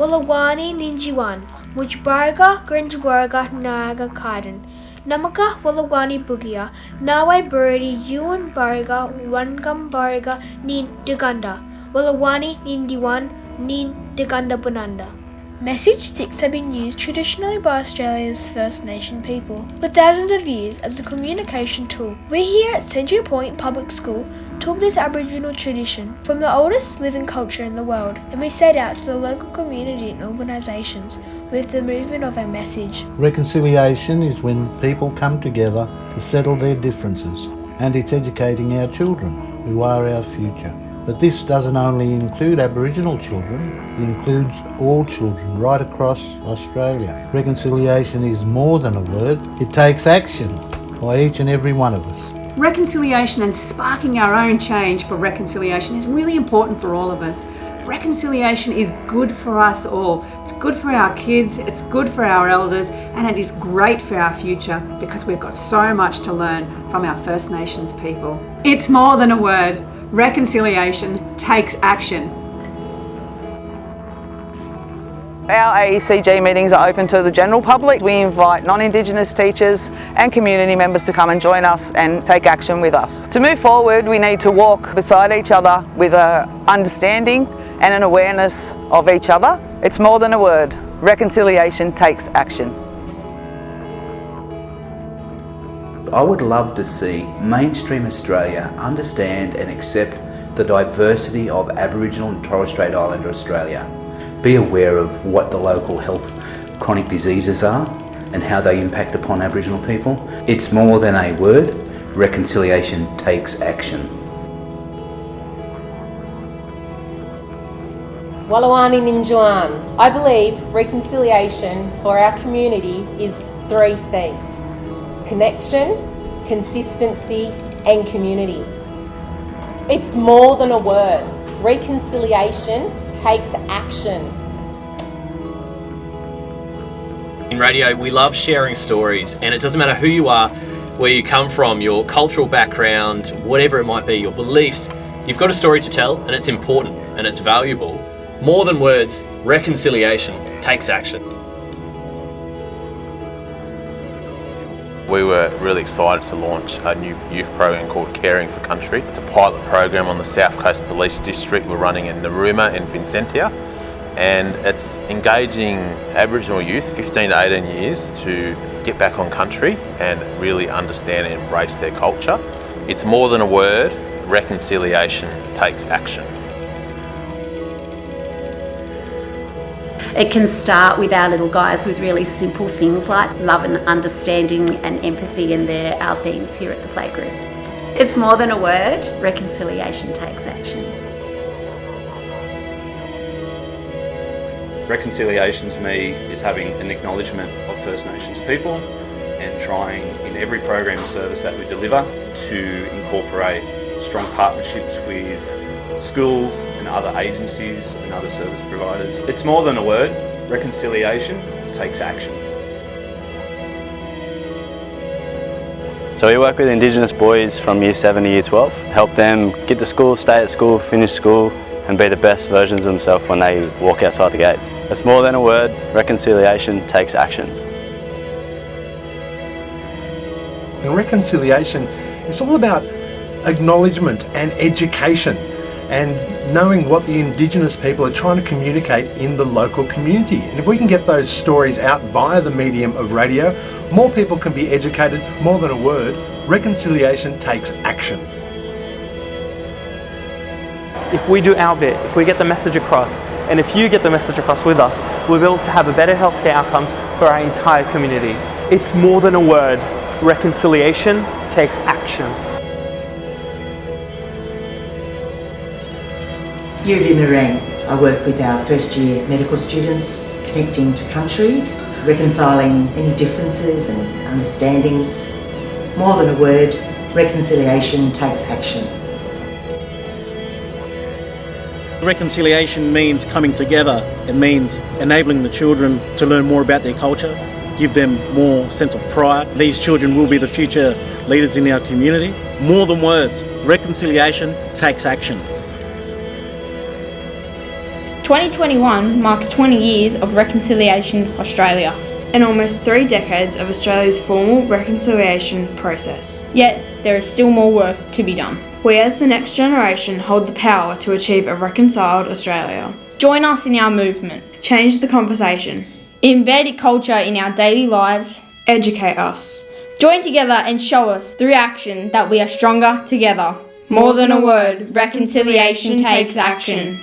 Walawani Ninjiwan, Mujbarga, Grinjwarga, Naga Kadan. Namaka Walawani Bugia, Nawai Burdi, Yuan Barga, Wangam Barga, Nin Duganda, Walawani Nindiwan, Nin Duganda Bunanda. Message sticks have been used traditionally by Australia's First Nation people for thousands of years as a communication tool. We here at Century Point Public School took this Aboriginal tradition from the oldest living culture in the world, and we set out to the local community and organisations with the movement of our message. Reconciliation is when people come together to settle their differences, and it's educating our children, who are our future. But this doesn't only include Aboriginal children, it includes all children right across Australia. Reconciliation is more than a word, it takes action by each and every one of us. Reconciliation and sparking our own change for reconciliation is really important for all of us. Reconciliation is good for us all. It's good for our kids, it's good for our elders, and it is great for our future because we've got so much to learn from our First Nations people. It's more than a word. Reconciliation takes action. Our AECG meetings are open to the general public. We invite non-Indigenous teachers and community members to come and join us and take action with us. To move forward, we need to walk beside each other with an understanding and an awareness of each other. It's more than a word. Reconciliation takes action. I would love to see mainstream Australia understand and accept the diversity of Aboriginal and Torres Strait Islander Australia. Be aware of what the local health chronic diseases are and how they impact upon Aboriginal people. It's more than a word. Reconciliation takes action. Walawani Ninjuan. I believe reconciliation for our community is 3 C's. Connection, consistency, and community. It's more than a word. Reconciliation takes action. In radio, we love sharing stories, and it doesn't matter who you are, where you come from, your cultural background, whatever it might be, your beliefs, you've got a story to tell, and it's important and it's valuable. More than words, reconciliation takes action. We were really excited to launch a new youth program called Caring for Country. It's a pilot program on the South Coast Police District. We're running in Narooma and Vincentia, and it's engaging Aboriginal youth, 15 to 18 years, to get back on country and really understand and embrace their culture. It's more than a word. Reconciliation takes action. It can start with our little guys with really simple things like love and understanding and empathy, and they're our themes here at the playgroup. It's more than a word. Reconciliation takes action. Reconciliation to me is having an acknowledgement of First Nations people and trying in every program and service that we deliver to incorporate strong partnerships with schools and other agencies and other service providers. It's more than a word. Reconciliation takes action. So we work with Indigenous boys from Year 7 to Year 12, help them get to school, stay at school, finish school, and be the best versions of themselves when they walk outside the gates. It's more than a word. Reconciliation takes action. And reconciliation is all about acknowledgement and education, and knowing what the Indigenous people are trying to communicate in the local community. And if we can get those stories out via the medium of radio, more people can be educated. More than a word. Reconciliation takes action. If we do our bit, if we get the message across, and if you get the message across with us, we'll be able to have a better healthcare outcomes for our entire community. It's more than a word. Reconciliation takes action. Here at Imarang, I work with our first year medical students, connecting to country, reconciling any differences and understandings. More than a word, reconciliation takes action. Reconciliation means coming together. It means enabling the children to learn more about their culture, give them more sense of pride. These children will be the future leaders in our community. More than words, reconciliation takes action. 2021 marks 20 years of Reconciliation Australia and almost 3 decades of Australia's formal reconciliation process. Yet, there is still more work to be done. We as the next generation hold the power to achieve a reconciled Australia. Join us in our movement. Change the conversation. Embed culture in our daily lives. Educate us. Join together and show us through action that we are stronger together. More than a word, reconciliation takes action.